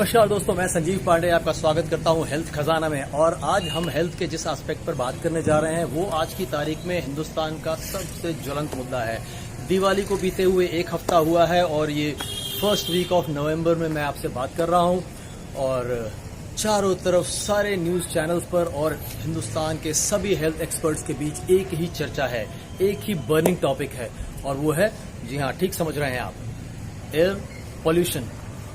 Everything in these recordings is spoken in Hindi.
नमस्कार दोस्तों, मैं संजीव पांडे आपका स्वागत करता हूं हेल्थ खजाना में। और आज हम हेल्थ के जिस एस्पेक्ट पर बात करने जा रहे हैं वो आज की तारीख में हिंदुस्तान का सबसे ज्वलंत मुद्दा है। दिवाली को बीते हुए एक हफ्ता हुआ है और ये फर्स्ट वीक ऑफ नवंबर में मैं आपसे बात कर रहा हूं और चारों तरफ सारे न्यूज चैनल्स पर और हिंदुस्तान के सभी हेल्थ एक्सपर्ट्स के बीच एक ही चर्चा है, एक ही बर्निंग टॉपिक है और वो है, जी हाँ ठीक समझ रहे हैं आप, एयर पॉल्यूशन।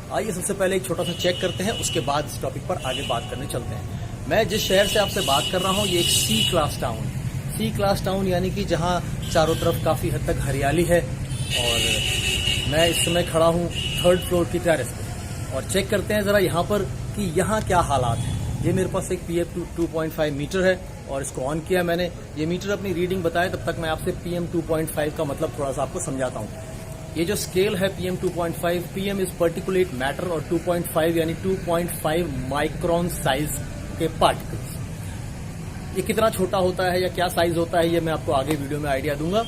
आइए सबसे पहले एक छोटा सा चेक करते हैं, उसके बाद इस टॉपिक पर आगे बात करने चलते हैं। मैं जिस शहर से आपसे बात कर रहा हूँ ये एक सी क्लास टाउन है। सी क्लास टाउन यानी कि जहाँ चारों तरफ काफ़ी हद तक हरियाली है और मैं इस समय खड़ा हूँ थर्ड फ्लोर की टेरेस पे और चेक करते हैं ज़रा यहाँ पर कि यहाँ क्या हालात हैं। ये मेरे पास एक PM 2.5 मीटर है और इसको ऑन किया मैंने। ये मीटर अपनी रीडिंग बताए तब तक मैं आपसे PM 2.5 का मतलब थोड़ा सा आपको समझाता हूँ। ये जो स्केल है PM 2.5, PM is particulate matter और 2.5 यानी 2.5 माइक्रोन साइज के पार्टिकल्स। ये कितना छोटा होता है या क्या साइज होता है ये मैं आपको आगे वीडियो में आइडिया दूंगा।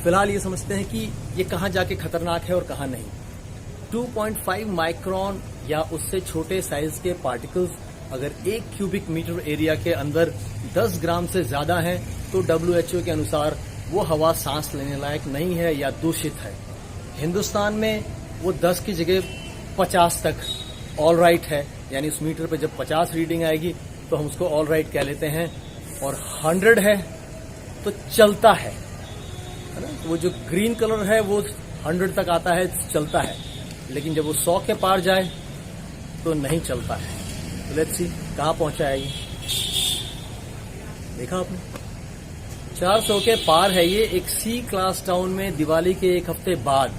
फिलहाल ये समझते हैं कि ये कहाँ जाके खतरनाक है और कहाँ नहीं। 2.5 माइक्रोन या उससे छोटे साइज के पार्टिकल्स अगर 1 क्यूबिक मीटर एरिया के अंदर 10 ग्राम से ज्यादा है तो WHO के अनुसार वो हवा सांस लेने लायक नहीं है या दूषित है। हिंदुस्तान में वो 10 की जगह 50 तक ऑल राइट है, यानी उस मीटर पे जब 50 रीडिंग आएगी तो हम उसको ऑल राइट कह लेते हैं। और 100 है तो चलता है ना। वो जो ग्रीन कलर है वो 100 तक आता है, चलता है, लेकिन जब वो 100 के पार जाए तो नहीं चलता है। तो लेट्स सी कहाँ पहुंचा है ये, देखा आपने 400 के पार है ये एक सी क्लास टाउन में दिवाली के एक हफ्ते बाद।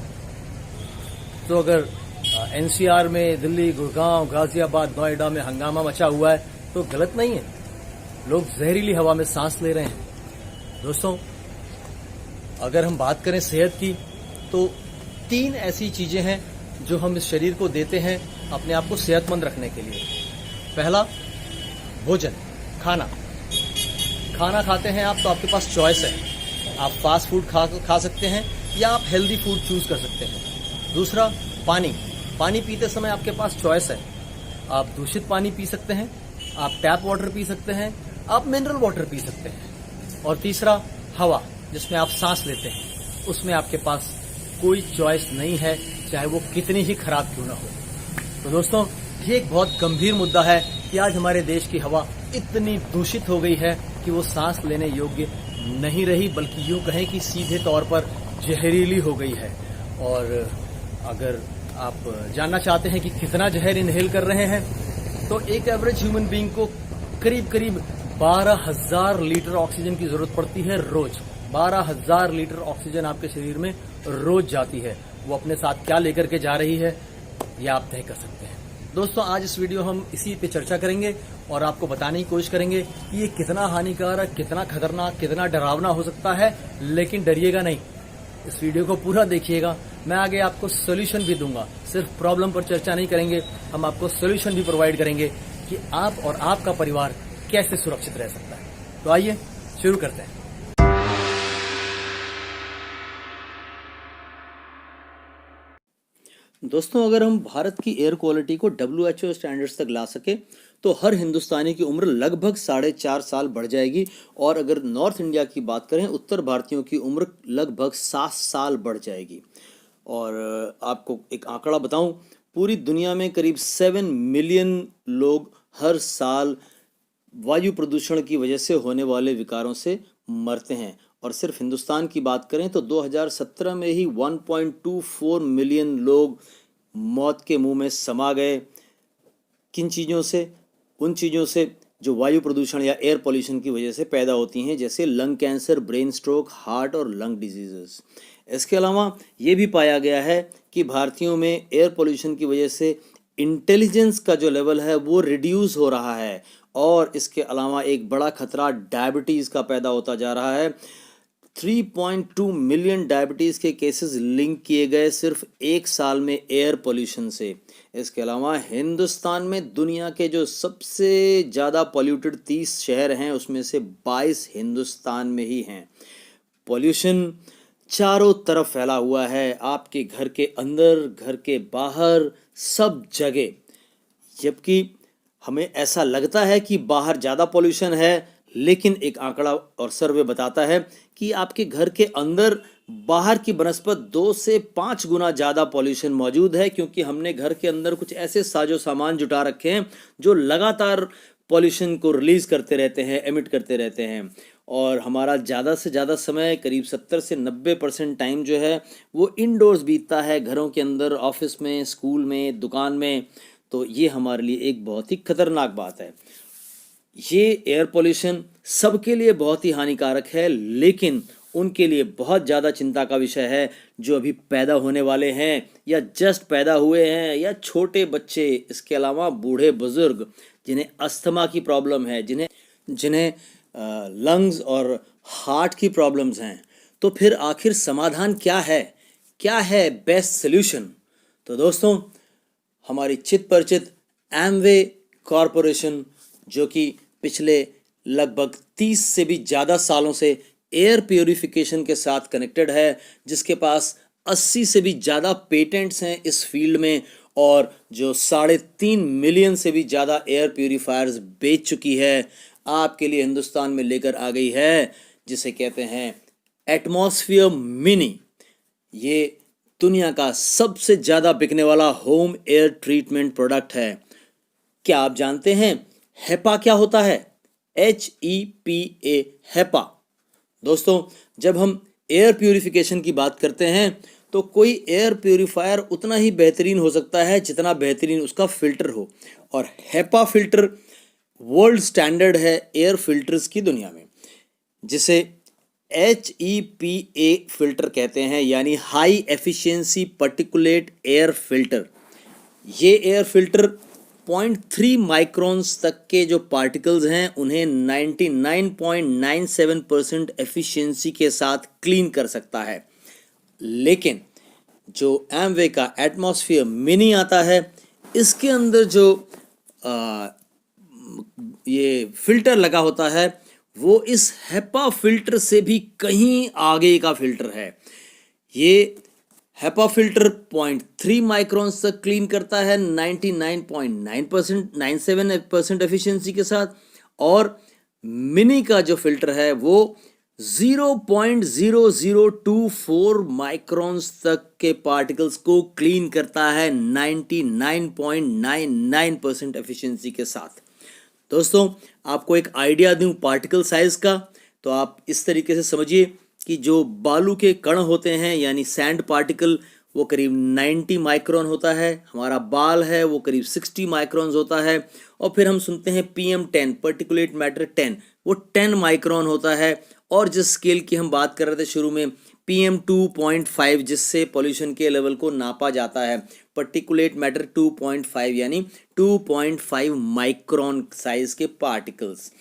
तो अगर NCR में, दिल्ली, गुड़गांव, गाजियाबाद, नोएडा में हंगामा मचा हुआ है तो गलत नहीं है। लोग जहरीली हवा में सांस ले रहे हैं। दोस्तों, अगर हम बात करें सेहत की तो 3 ऐसी चीजें हैं जो हम इस शरीर को देते हैं अपने आप को सेहतमंद रखने के लिए। पहला, भोजन, खाना। खाना खाते हैं आप तो आपके पास चॉइस है, आप फास्ट फूड खा सकते हैं या आप हेल्दी फूड चूज कर सकते हैं। दूसरा, पानी। पानी पीते समय आपके पास चॉइस है, आप दूषित पानी पी सकते हैं, आप टैप वाटर पी सकते हैं, आप मिनरल वाटर पी सकते हैं। और तीसरा, हवा, जिसमें आप सांस लेते हैं, उसमें आपके पास कोई चॉइस नहीं है, चाहे वो कितनी ही खराब क्यों ना हो। तो दोस्तों, ये एक बहुत गंभीर मुद्दा है कि आज हमारे देश की हवा इतनी दूषित हो गई है कि वो सांस लेने योग्य नहीं रही, बल्कि यूं कहें कि सीधे तौर पर जहरीली हो गई है। और अगर आप जानना चाहते हैं कि कितना जहर इनहेल कर रहे हैं तो एक एवरेज ह्यूमन बीइंग को करीब करीब 12,000 लीटर ऑक्सीजन की जरूरत पड़ती है रोज। 12,000 लीटर ऑक्सीजन आपके शरीर में रोज जाती है। वो अपने साथ क्या लेकर के जा रही है ये आप तय कर सकते हैं। दोस्तों, आज इस वीडियो हम इसी पे चर्चा करेंगे और आपको बताने की कोशिश करेंगे कि ये कितना हानिकारक, कितना खतरनाक, कितना डरावना हो सकता है। लेकिन डरिएगा नहीं, इस वीडियो को पूरा देखिएगा। मैं आगे आपको सोल्यूशन भी दूंगा। सिर्फ प्रॉब्लम पर चर्चा नहीं करेंगे, हम आपको सोल्यूशन भी प्रोवाइड करेंगे कि आप और आपका परिवार कैसे सुरक्षित रह सकता है। तो आइए शुरू करते हैं। दोस्तों, अगर हम भारत की एयर क्वालिटी को WHO स्टैंडर्ड्स तक ला सके तो हर हिंदुस्तानी की उम्र लगभग 4.5 साल बढ़ जाएगी। और अगर नॉर्थ इंडिया की बात करें, उत्तर भारतीयों की उम्र लगभग 7 साल बढ़ जाएगी। और आपको एक आंकड़ा बताऊं, पूरी दुनिया में करीब 7 मिलियन लोग हर साल वायु प्रदूषण की वजह से होने वाले विकारों से मरते हैं। और सिर्फ हिंदुस्तान की बात करें तो 2017 में ही 1.24 मिलियन लोग मौत के मुंह में समा गए। किन चीज़ों से? उन चीज़ों से जो वायु प्रदूषण या एयर पॉल्यूशन की वजह से पैदा होती हैं, जैसे lung cancer, brain stroke, heart और लंग डिजीजेस। इसके अलावा ये भी पाया गया है कि भारतीयों में एयर पॉल्यूशन की वजह से इंटेलिजेंस का जो लेवल है वो रिड्यूस हो रहा है। और इसके अलावा एक बड़ा खतरा डायबिटीज़ का पैदा होता जा रहा है। 3.2 मिलियन डायबिटीज़ के केसेस लिंक किए गए सिर्फ 1 साल में एयर पोल्यूशन से। इसके अलावा हिंदुस्तान में दुनिया के जो सबसे ज़्यादा पॉल्यूटेड 30 शहर हैं उसमें से 22 हिंदुस्तान में ही हैं। पॉल्यूशन चारों तरफ फैला हुआ है, आपके घर के अंदर, घर के बाहर, सब जगह। जबकि हमें ऐसा लगता है कि बाहर ज़्यादा पॉल्यूशन है, लेकिन एक आंकड़ा और सर्वे बताता है कि आपके घर के अंदर बाहर की बनस्पत 2 से 5 गुना ज़्यादा पॉल्यूशन मौजूद है, क्योंकि हमने घर के अंदर कुछ ऐसे साजो सामान जुटा रखे हैं जो लगातार पॉल्यूशन को रिलीज करते रहते हैं, एमिट करते रहते हैं। और हमारा ज़्यादा से ज़्यादा समय, करीब 70 से 90% टाइम जो है वो इनडोर्स बीतता है, घरों के अंदर, ऑफिस में, स्कूल में, दुकान में। तो ये हमारे लिए एक बहुत ही खतरनाक बात है। ये एयर पोल्यूशन सबके लिए बहुत ही हानिकारक है, लेकिन उनके लिए बहुत ज़्यादा चिंता का विषय है जो अभी पैदा होने वाले हैं या जस्ट पैदा हुए हैं, या छोटे बच्चे, इसके अलावा बूढ़े बुजुर्ग जिन्हें अस्थमा की प्रॉब्लम है, जिन्हें जिन्हें लंग्स और हार्ट की प्रॉब्लम्स हैं। तो फिर आखिर समाधान क्या है? क्या है बेस्ट सोल्यूशन? तो दोस्तों, हमारी चित परिचित एमवे कॉरपोरेशन, जो कि पिछले लगभग 30 से भी ज़्यादा सालों से एयर प्योरिफिकेशन के साथ कनेक्टेड है, जिसके पास 80 से भी ज़्यादा पेटेंट्स हैं इस फील्ड में, और जो 3.5 मिलियन से भी ज़्यादा एयर प्योरीफायर्स बेच चुकी है, आपके लिए हिंदुस्तान में लेकर आ गई है, जिसे कहते हैं एटमॉस्फेयर मिनी। ये दुनिया का सबसे ज़्यादा बिकने वाला होम एयर ट्रीटमेंट प्रोडक्ट है। क्या आप जानते हैं हेपा क्या होता है? HEPA, HEPA. दोस्तों, जब हम एयर प्यूरिफिकेशन की बात करते हैं तो कोई एयर प्यूरिफायर उतना ही बेहतरीन हो सकता है जितना बेहतरीन उसका फिल्टर हो, और हेपा फिल्टर वर्ल्ड स्टैंडर्ड है एयर फिल्टर्स की दुनिया में, जिसे HEPA फिल्टर कहते हैं, यानी high efficiency particulate air filter. ये एयर फिल्टर 0.3 माइक्रॉन्स तक के जो पार्टिकल्स हैं उन्हें 99.97% एफिशिएंसी के साथ क्लीन कर सकता है। लेकिन जो एमवे का एटमॉस्फेयर मिनी आता है, इसके अंदर जो ये फिल्टर लगा होता है वो इस हेपा फिल्टर से भी कहीं आगे का फिल्टर है। ये हेपा फिल्टर 0.3 माइक्रॉन्स तक क्लीन करता है 99.97% एफिशिएंसी के साथ, और मिनी का जो फिल्टर है वो 0.0024 माइक्रॉन्स तक के पार्टिकल्स को क्लीन करता है 99.99% एफिशिएंसी के साथ। दोस्तों, आपको एक आइडिया दूं पार्टिकल साइज का, तो आप इस तरीके से समझिए कि जो बालू के कण होते हैं, यानी सैंड पार्टिकल, वो करीब 90 माइक्रोन होता है। हमारा बाल है वो करीब 60 माइक्रोन्स होता है। और फिर हम सुनते हैं PM10, पर्टिकुलेट मैटर 10, वो 10 माइक्रोन होता है। और जिस स्केल की हम बात कर रहे थे शुरू में, PM2.5, जिससे पॉल्यूशन के लेवल को नापा जाता है, पर्टिकुलेट मैटर 2.5, यानी 2.5 माइक्रोन साइज के पार्टिकल्स।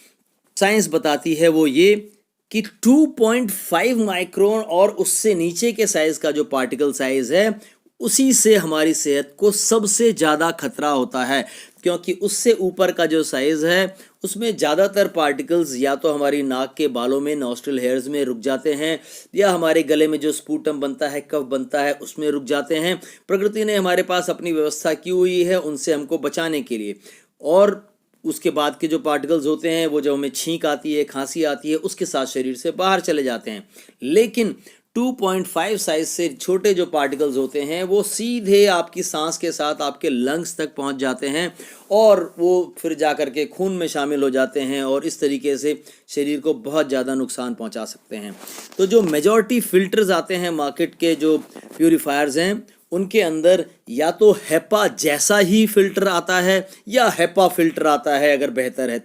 साइंस बताती है वो ये कि 2.5 माइक्रोन और उससे नीचे के साइज का जो पार्टिकल साइज है, उसी से हमारी सेहत को सबसे ज़्यादा खतरा होता है, क्योंकि उससे ऊपर का जो साइज है उसमें ज़्यादातर पार्टिकल्स या तो हमारी नाक के बालों में, नॉस्ट्रल हेयर्स में रुक जाते हैं, या हमारे गले में जो स्पूटम बनता है, कफ बनता है, उसमें रुक जाते हैं। प्रकृति ने हमारे पास अपनी व्यवस्था की हुई है उनसे हमको बचाने के लिए। और उसके बाद के जो पार्टिकल्स होते हैं वो जब हमें छींक आती है, खांसी आती है, उसके साथ शरीर से बाहर चले जाते हैं। लेकिन 2.5 साइज से छोटे जो पार्टिकल्स होते हैं वो सीधे आपकी सांस के साथ आपके लंग्स तक पहुंच जाते हैं, और वो फिर जाकर के खून में शामिल हो जाते हैं, और इस तरीके से शरीर को बहुत ज़्यादा नुकसान पहुंचा सकते हैं। तो जो मेजॉरिटी फिल्टर्स आते हैं मार्केट के, जो प्यूरीफायर्स हैं, उनके अंदर या तो हेपा जैसा ही फिल्टर आता है या हेपा फिल्टर आता है, अगर बेहतर है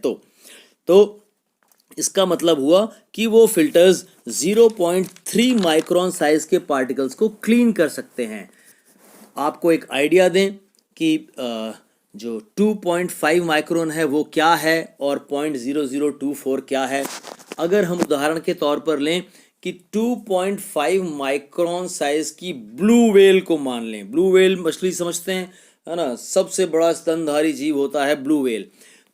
तो इसका मतलब हुआ कि वो फिल्टर्स 0.3 माइक्रोन साइज के पार्टिकल्स को क्लीन कर सकते हैं। आपको एक आइडिया दें कि जो 2.5 माइक्रोन है वो क्या है और 0.0024 क्या है। अगर हम उदाहरण के तौर पर लें कि 2.5 माइक्रोन साइज की ब्लू व्हेल को मान लें। ब्लू व्हेल मछली समझते हैं, है ना, सबसे बड़ा स्तनधारी जीव होता है ब्लू व्हेल।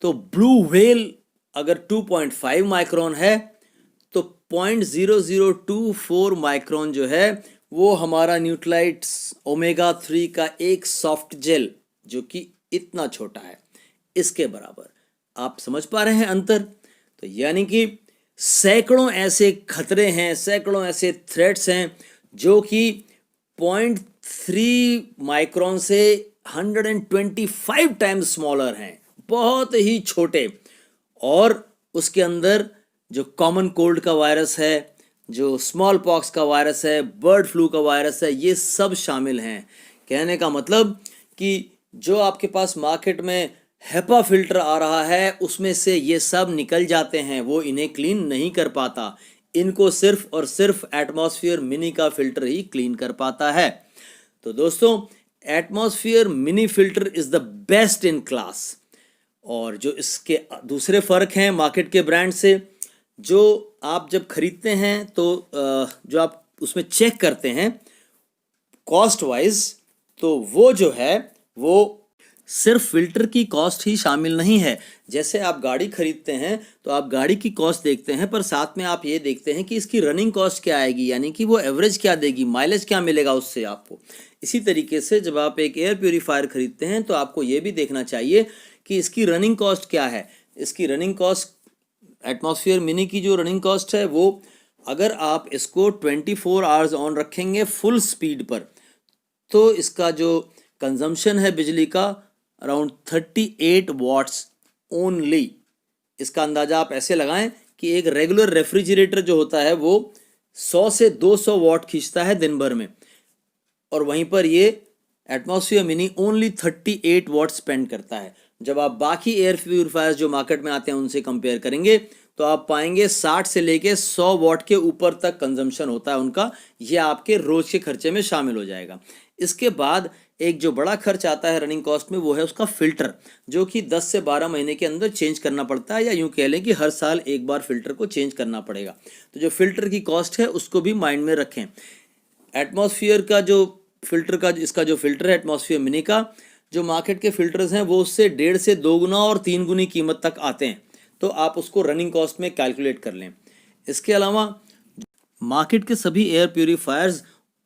तो ब्लू व्हेल अगर 2.5 माइक्रोन है तो 0.0024 माइक्रोन जो है वो हमारा न्यूट्रालाइट्स ओमेगा 3 का एक सॉफ्ट जेल, जो कि इतना छोटा है। इसके बराबर। आप समझ पा रहे हैं अंतर? तो यानी कि सैकड़ों ऐसे खतरे हैं, सैकड़ों ऐसे थ्रेट्स हैं जो कि 0.3 माइक्रोन से 125 टाइम्स स्मॉलर हैं, बहुत ही छोटे। और उसके अंदर जो कॉमन कोल्ड का वायरस है, जो स्मॉल पॉक्स का वायरस है, बर्ड फ्लू का वायरस है, ये सब शामिल हैं। कहने का मतलब कि जो आपके पास मार्केट में हेपा फिल्टर आ रहा है उसमें से ये सब निकल जाते हैं, वो इन्हें क्लीन नहीं कर पाता। इनको सिर्फ और सिर्फ एटमॉस्फेयर मिनी का फिल्टर ही क्लीन कर पाता है। तो दोस्तों, atmosphere mini filter is the best in class. और जो इसके दूसरे फ़र्क हैं मार्केट के ब्रांड से, जो आप जब खरीदते हैं तो जो आप उसमें चेक करते हैं कॉस्ट वाइज, तो वो जो है वो सिर्फ फिल्टर की कॉस्ट ही शामिल नहीं है। जैसे आप गाड़ी खरीदते हैं तो आप गाड़ी की कॉस्ट देखते हैं, पर साथ में आप ये देखते हैं कि इसकी रनिंग कॉस्ट क्या आएगी, यानी कि वो एवरेज क्या देगी, माइलेज क्या मिलेगा उससे आपको। इसी तरीके से जब आप एक एयर प्यूरीफायर खरीदते हैं तो आपको ये भी देखना चाहिए कि इसकी रनिंग कॉस्ट क्या है। इसकी रनिंग कॉस्ट, एटमॉस्फेयर मिनी की जो रनिंग कॉस्ट है वो, अगर आप इसको 24 आवर्स ऑन रखेंगे फुल स्पीड पर, तो इसका जो कंजम्पशन है बिजली का अराउंड 38 वाट्स ओनली। इसका अंदाज़ा आप ऐसे लगाएं कि एक रेगुलर रेफ्रिजरेटर जो होता है वो 100 से 200 वाट खींचता है दिन भर में, और वहीं पर ये एटमॉस्फेयर मिनी ओनली 38 वाट स्पेंड करता है। जब आप बाकी एयर प्यूरीफायर्स जो मार्केट में आते हैं उनसे कंपेयर करेंगे तो आप पाएंगे 60 से लेके 100 वाट के ऊपर तक कंजम्पशन होता है उनका। ये आपके रोज के खर्चे में शामिल हो जाएगा। इसके बाद एक जो बड़ा खर्च आता है रनिंग कॉस्ट में, वो है उसका फिल्टर, जो कि 10 से 12 महीने के अंदर चेंज करना पड़ता है, या यूं कह लें कि हर साल एक बार फिल्टर को चेंज करना पड़ेगा। तो जो फिल्टर की कॉस्ट है उसको भी माइंड में रखें। एटमॉस्फेयर का जो फिल्टर का, इसका जो फिल्टर है एटमॉस्फेयर मिनी का, जो मार्केट के फिल्टर्स हैं वो उससे 1.5 से 2 गुना और 3 गुनी कीमत तक आते हैं, तो आप उसको रनिंग कॉस्ट में कैलकुलेट कर लें। इसके अलावा मार्केट के सभी एयर प्यूरीफायर्स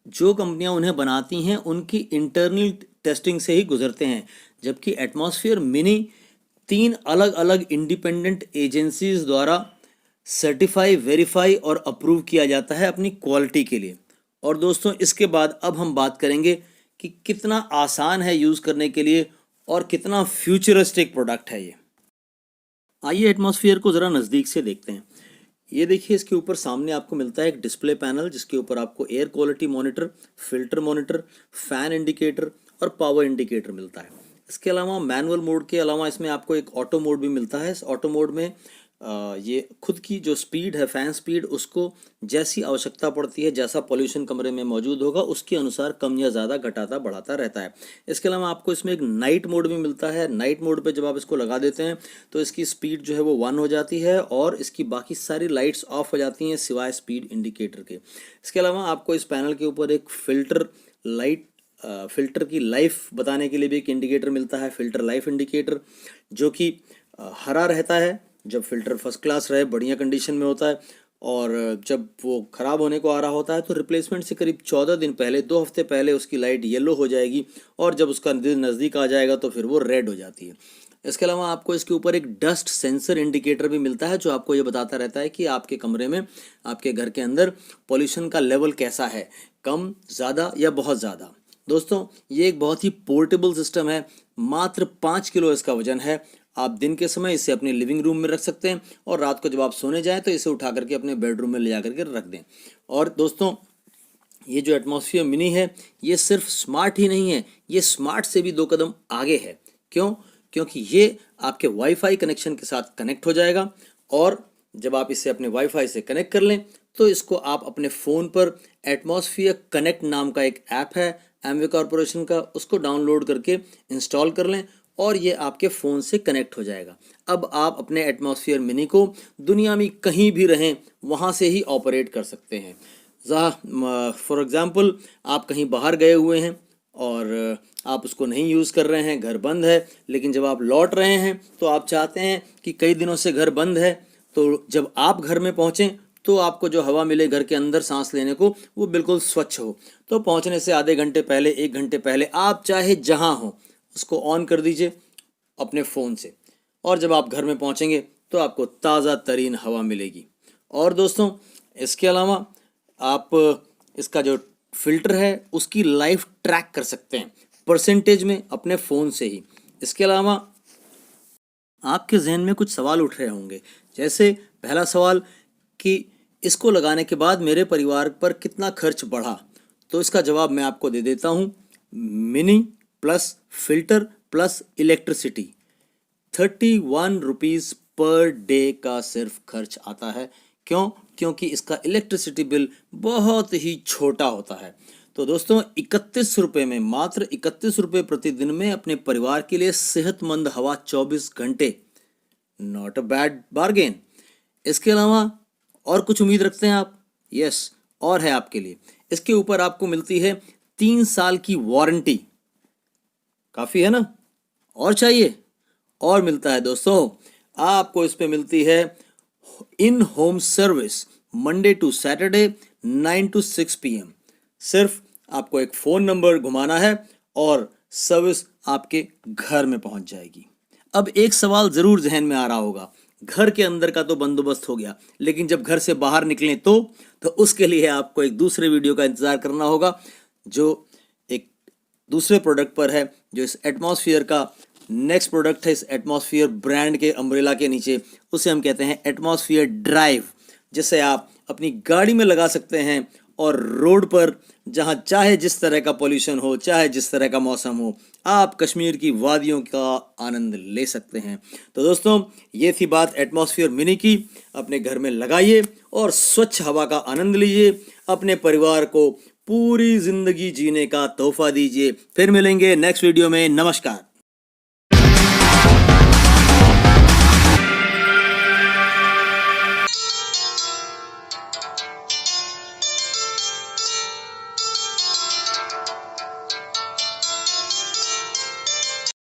जो कंपनियां उन्हें बनाती हैं उनकी इंटरनल टेस्टिंग से ही गुजरते हैं, जबकि एटमॉस्फेयर मिनी 3 अलग अलग इंडिपेंडेंट एजेंसीज द्वारा सर्टिफाई, वेरीफाई और अप्रूव किया जाता है अपनी क्वालिटी के लिए। और दोस्तों, इसके बाद अब हम बात करेंगे कि कितना आसान है यूज़ करने के लिए और कितना फ्यूचरिस्टिक प्रोडक्ट है ये। आइए एटमॉस्फेयर को ज़रा नज़दीक से देखते हैं। ये देखिए, इसके ऊपर सामने आपको मिलता है एक डिस्प्ले पैनल, जिसके ऊपर आपको air quality monitor, filter monitor, fan indicator और पावर इंडिकेटर मिलता है। इसके अलावा मैनुअल मोड के अलावा इसमें आपको एक ऑटो मोड भी मिलता है। इस ऑटो मोड में ये खुद की जो स्पीड है, फैन स्पीड, उसको जैसी आवश्यकता पड़ती है, जैसा पॉल्यूशन कमरे में मौजूद होगा उसके अनुसार कम या ज़्यादा घटाता बढ़ाता रहता है। इसके अलावा आपको इसमें एक नाइट मोड भी मिलता है। नाइट मोड पे जब आप इसको लगा देते हैं तो इसकी स्पीड जो है वो 1 हो जाती है और इसकी बाकी सारी लाइट्स ऑफ हो जाती हैं सिवाय स्पीड इंडिकेटर के। इसके अलावा आपको इस पैनल के ऊपर एक फिल्टर लाइट, फिल्टर की लाइफ बताने के लिए भी एक इंडिकेटर मिलता है, फिल्टर लाइफ इंडिकेटर, जो कि हरा रहता है जब फिल्टर फर्स्ट क्लास रहे, बढ़िया कंडीशन में होता है, और जब वो ख़राब होने को आ रहा होता है तो रिप्लेसमेंट से करीब 14 दिन पहले, 2 हफ्ते पहले उसकी लाइट येलो हो जाएगी, और जब उसका नज़दीक आ जाएगा तो फिर वो रेड हो जाती है। इसके अलावा आपको इसके ऊपर एक डस्ट सेंसर इंडिकेटर भी मिलता है, जो आपको ये बताता रहता है कि आपके कमरे में, आपके घर के अंदर पॉल्यूशन का लेवल कैसा है, कम, ज़्यादा या बहुत ज़्यादा। दोस्तों, ये एक बहुत ही पोर्टेबल सिस्टम है। मात्र 5 किलो इसका वजन है। आप दिन के समय इसे अपने लिविंग रूम में रख सकते हैं और रात को जब आप सोने जाएं तो इसे उठा करके अपने बेडरूम में ले जा करके रख दें। और दोस्तों, ये जो एटमॉस्फेयर मिनी है ये सिर्फ स्मार्ट ही नहीं है, ये स्मार्ट से भी 2 कदम आगे है। क्यों? क्योंकि ये आपके वाईफाई कनेक्शन के साथ कनेक्ट हो जाएगा, और जब आप इसे अपने वाईफाई से कनेक्ट कर लें तो इसको आप अपने फ़ोन पर एटमॉस्फेयर कनेक्ट नाम का एक ऐप है एमवे कॉरपोरेशन का, उसको डाउनलोड करके इंस्टॉल कर लें और ये आपके फ़ोन से कनेक्ट हो जाएगा। अब आप अपने एटमॉस्फेयर मिनी को दुनिया में कहीं भी रहें वहाँ से ही ऑपरेट कर सकते हैं। फॉर एग्ज़ाम्पल, आप कहीं बाहर गए हुए हैं और आप उसको नहीं यूज़ कर रहे हैं, घर बंद है, लेकिन जब आप लौट रहे हैं तो आप चाहते हैं कि कई दिनों से घर बंद है, तो जब आप घर में पहुँचें तो आपको जो हवा मिले घर के अंदर सांस लेने को वो बिल्कुल स्वच्छ हो। तो पहुँचने से आधे घंटे पहले, 1 घंटे पहले आप चाहे जहाँ हो उसको ऑन कर दीजिए, अपने फ़ोन से, और जब आप घर में पहुंचेंगे तो आपको ताज़ा तरीन हवा मिलेगी। और दोस्तों, इसके अलावा आप इसका जो फ़िल्टर है उसकी लाइफ ट्रैक कर सकते हैं परसेंटेज में अपने फ़ोन से ही। इसके अलावा आपके जहन में कुछ सवाल उठ रहे होंगे, जैसे पहला सवाल कि इसको लगाने के बाद मेरे परिवार पर कितना खर्च बढ़ा। तो इसका जवाब मैं आपको दे देता हूँ। Mini plus filter plus electricity 31 rupees per day का सिर्फ खर्च आता है। क्यों? क्योंकि इसका इलेक्ट्रिसिटी बिल बहुत ही छोटा होता है। तो दोस्तों, 31 रुपये में, मात्र 31 रुपये प्रतिदिन में अपने परिवार के लिए सेहतमंद हवा 24 घंटे, नॉट अ बैड बार्गेन। इसके अलावा और कुछ उम्मीद रखते हैं आप? यस, और है आपके लिए। इसके ऊपर आपको मिलती है 3 साल की वारंटी। काफ़ी है ना? और चाहिए? और मिलता है दोस्तों, आपको इस पे मिलती है in home service Monday to Saturday 9 to 6 PM। सिर्फ आपको एक फ़ोन नंबर घुमाना है और सर्विस आपके घर में पहुंच जाएगी। अब एक सवाल ज़रूर जहन में आ रहा होगा, घर के अंदर का तो बंदोबस्त हो गया, लेकिन जब घर से बाहर निकलें तो उसके लिए आपको एक दूसरे वीडियो का इंतज़ार करना होगा, जो एक दूसरे प्रोडक्ट पर है, जो इस एटमॉस्फेयर का नेक्स्ट प्रोडक्ट है। इस एटमॉस्फेयर ब्रांड के अम्ब्रेला के नीचे उसे हम कहते हैं एटमॉस्फेयर ड्राइव, जिसे आप अपनी गाड़ी में लगा सकते हैं और रोड पर जहां चाहे जिस तरह का पोल्यूशन हो, चाहे जिस तरह का मौसम हो, आप कश्मीर की वादियों का आनंद ले सकते हैं। तो दोस्तों, ये थी बात एटमॉस्फेयर मिनी की। अपने घर में लगाइए और स्वच्छ हवा का आनंद लीजिए। अपने परिवार को पूरी जिंदगी जीने का तोहफा दीजिए। फिर मिलेंगे नेक्स्ट वीडियो में। नमस्कार।